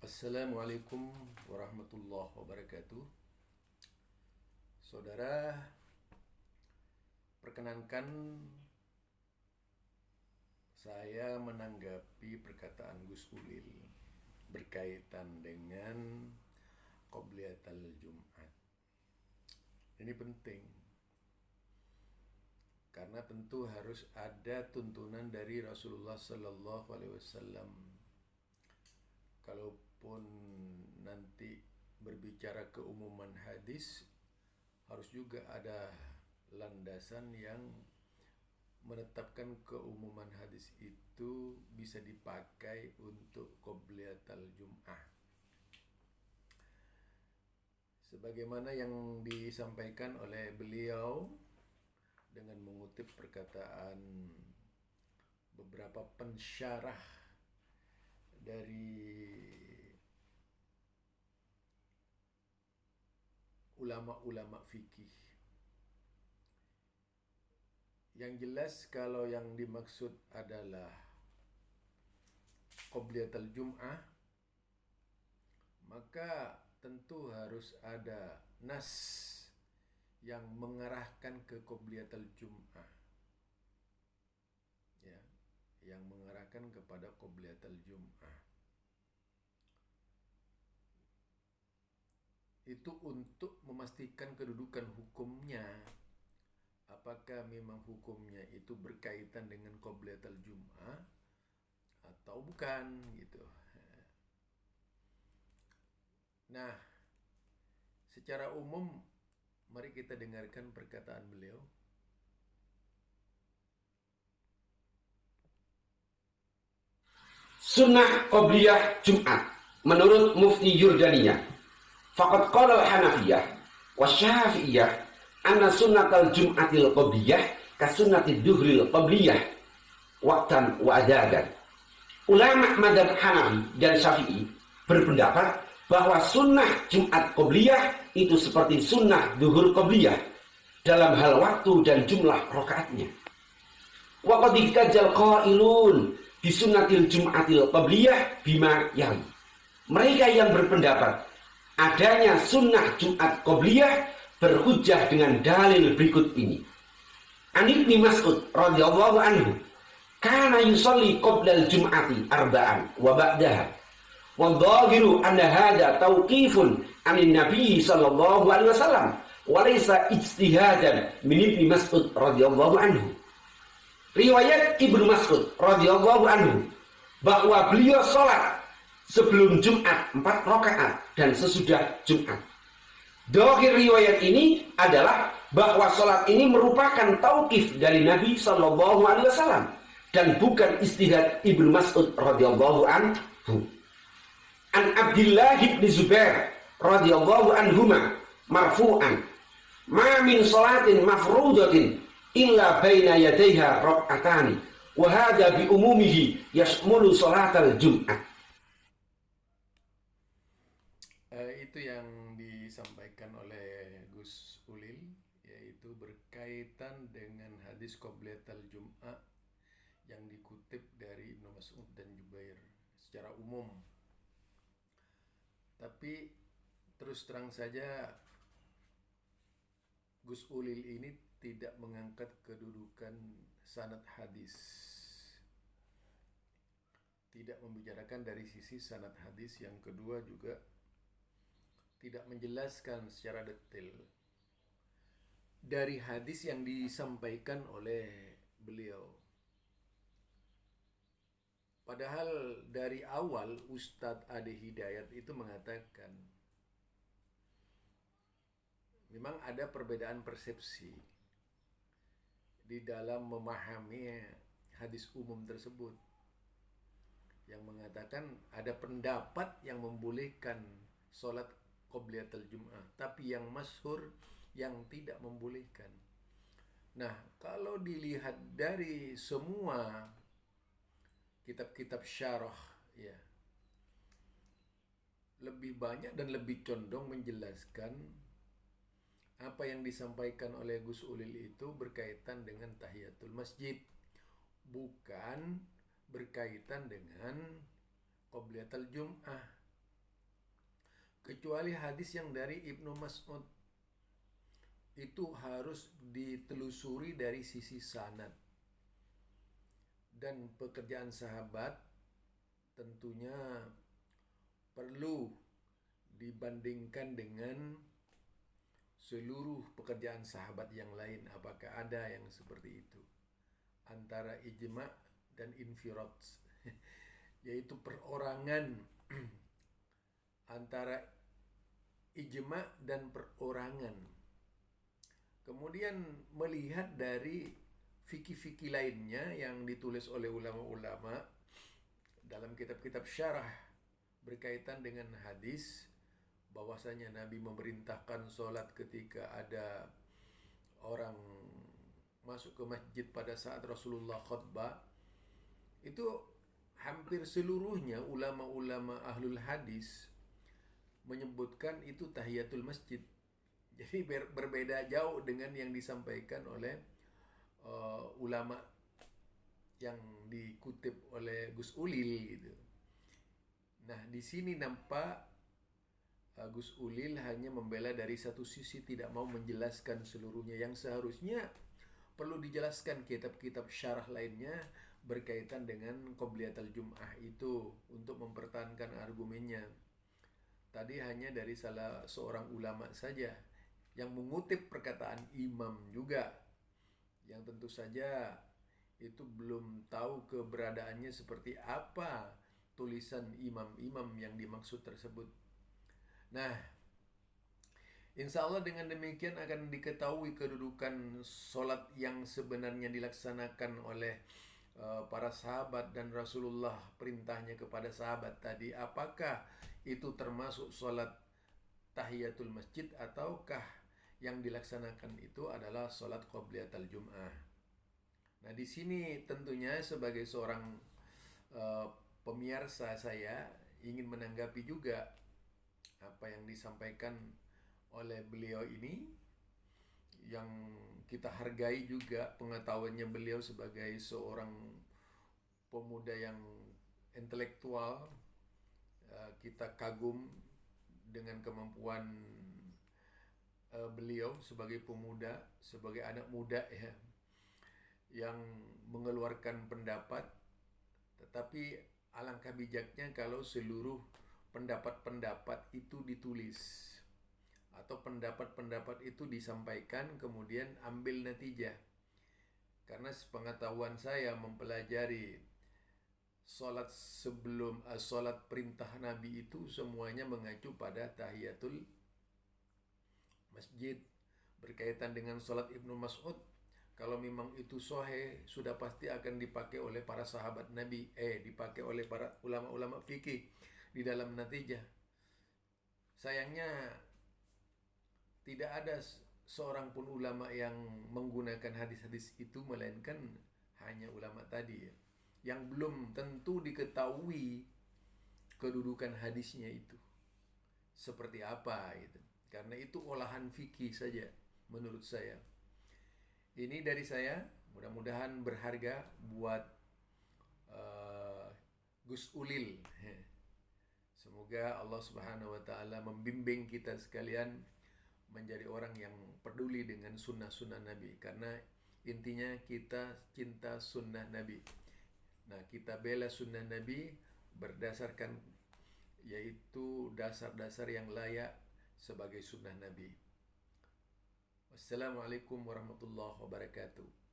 Assalamualaikum warahmatullahi wabarakatuh. Saudara, perkenankan saya menanggapi perkataan Gus Ulil berkaitan dengan Qobliyatul Jumat. Ini penting karena tentu harus ada tuntunan dari Rasulullah Sallallahu Alaihi Wasallam. Kalaupun nanti berbicara keumuman hadis, harus juga ada landasan yang menetapkan keumuman hadis itu bisa dipakai untuk Qobliyatul Jum'ah. Sebagaimana yang disampaikan oleh beliau dengan mengutip perkataan beberapa pensyarah dari ulama-ulama fikih. Yang jelas kalau yang dimaksud adalah Qobliyatul Jum'ah, maka tentu harus ada nas yang mengarahkan ke Qobliyatul Jum'ah, ya, yang mengarahkan kepada Qobliyatul Jum'ah. Itu untuk memastikan kedudukan hukumnya. Apakah memang hukumnya itu berkaitan dengan Qobliyatul Jum'ah atau bukan gitu. Nah, secara umum mari kita dengarkan perkataan beliau. Sunnah Qobliyah Jumat menurut Mufti Yurdaniyah. Faqad qala al-Hanafiyah wa Syafi'iyah anna sunnatal Jum'atil Qobliyah ka sunnatid Duhril Qobliyah waqtan wa adadan. Ulama madzhab Hanafi dan Syafi'i berpendapat bahwa sunnah Jumat Qobliyah itu seperti sunnah Duhur Qobliyah dalam hal waktu dan jumlah rakaatnya. Wa qad ihtajal qailun di sunnatil Jum'atil Qobliyah bima yali. Mereka yang berpendapat adanya sunnah Jumat Qobliyah berhujjah dengan dalil berikut ini. An Ibnu Mas'ud radhiyallahu anhu, kana yusalli qoblal jum'ati arba'an wa ba'daha. Wa dhahiru anna hadha tauqifun 'anil nabiy sallallahu alaihi wasallam wa laysa ijtihadan min Ibnu Mas'ud radhiyallahu anhu. Riwayat Ibnu Mas'ud radhiyallahu anhu bahwa beliau sholat sebelum Jumat 4 rakaat dan sesudah Jumat. Dohir riwayat ini adalah bahwa sholat ini merupakan tauqif dari Nabi Sallallahu Alaihi Wasallam dan bukan istihad Ibnu Mas'ud radhiyallahu anhu. An Abdullah bin Zubair radhiyallahu anhuma marfu'an, ma min sholatin mafrudatin illa baina yadayha rak'atani wa hadha bi umumihi yashmulu sholatal Jum'ah. Itu yang disampaikan oleh Gus Ulil, yaitu berkaitan dengan hadis Qobliyatul Jum'ah yang dikutip dari Ibnu Mas'ud dan Jubair secara umum. Tapi terus terang saja Gus Ulil ini tidak mengangkat kedudukan sanad hadis, tidak membicarakan dari sisi sanad hadis. Yang kedua juga tidak menjelaskan secara detail dari hadis yang disampaikan oleh beliau. Padahal dari awal Ustadz Ade Hidayat itu mengatakan memang ada perbedaan persepsi di dalam memahami hadis umum tersebut, yang mengatakan ada pendapat yang membolehkan sholat Qobliyatul Jum'ah, tapi yang masyhur yang tidak membolehkan. Nah, kalau dilihat dari semua kitab-kitab syarah, ya, lebih banyak dan lebih condong menjelaskan apa yang disampaikan oleh Gus Ulil itu berkaitan dengan tahiyatul masjid, bukan berkaitan dengan Qobliyatul Jum'ah. kecuali hadis yang dari Ibnu Mas'ud. Itu harus ditelusuri dari sisi sanad. Dan pekerjaan sahabat tentunya perlu dibandingkan dengan seluruh pekerjaan sahabat yang lain. Apakah ada yang seperti itu? Antara ijma' dan infirad, yaitu perorangan antara ijma' dan perorangan. Kemudian melihat dari fikih-fikih lainnya yang ditulis oleh ulama-ulama dalam kitab-kitab syarah berkaitan dengan hadis bahwasanya Nabi memerintahkan sholat ketika ada orang masuk ke masjid pada saat Rasulullah khutbah. Itu hampir seluruhnya ulama-ulama ahlul hadis menyebutkan itu tahiyatul masjid. Jadi berbeda jauh dengan yang disampaikan oleh ulama yang dikutip oleh Gus Ulil gitu. Nah, di sini nampak Gus Ulil hanya membela dari satu sisi, tidak mau menjelaskan seluruhnya, yang seharusnya perlu dijelaskan kitab-kitab syarah lainnya berkaitan dengan qobliyatul jum'ah itu untuk mempertahankan argumennya. Tadi hanya dari salah seorang ulama saja yang mengutip perkataan imam juga, yang tentu saja itu belum tahu keberadaannya seperti apa tulisan imam-imam yang dimaksud tersebut. Nah, insya Allah dengan demikian akan diketahui kedudukan sholat yang sebenarnya dilaksanakan oleh para sahabat dan Rasulullah perintahnya kepada sahabat tadi. Apakah itu termasuk sholat tahiyatul masjid ataukah yang dilaksanakan itu adalah sholat qobliyatul jum'ah. Nah, di sini tentunya sebagai seorang pemirsa, saya ingin menanggapi juga apa yang disampaikan oleh beliau ini, yang kita hargai juga pengetahuannya beliau sebagai seorang pemuda yang intelektual. Kita kagum dengan kemampuan beliau sebagai pemuda, sebagai anak muda ya, yang mengeluarkan pendapat. Tetapi alangkah bijaknya kalau seluruh pendapat-pendapat itu ditulis atau pendapat-pendapat itu disampaikan, kemudian ambil natijah. Karena sepengetahuan saya mempelajari sholat sebelum sholat perintah Nabi itu semuanya mengacu pada tahiyatul masjid. Berkaitan dengan sholat Ibnu Mas'ud, kalau memang itu sahih, sudah pasti akan dipakai oleh para sahabat Nabi, dipakai oleh para ulama-ulama fikih di dalam natijah. Sayangnya tidak ada seorang pun ulama yang menggunakan hadis-hadis itu, melainkan hanya ulama tadi ya, yang belum tentu diketahui kedudukan hadisnya itu seperti apa gitu. Karena itu olahan fikih saja menurut saya. Ini dari saya, mudah-mudahan berharga buat Gus Ulil. Semoga Allah Subhanahu wa Ta'ala membimbing kita sekalian menjadi orang yang peduli dengan sunnah-sunnah Nabi. Karena intinya kita cinta sunnah Nabi. Nah, kita bela sunnah Nabi berdasarkan yaitu dasar-dasar yang layak sebagai sunnah Nabi. Wassalamualaikum warahmatullahi wabarakatuh.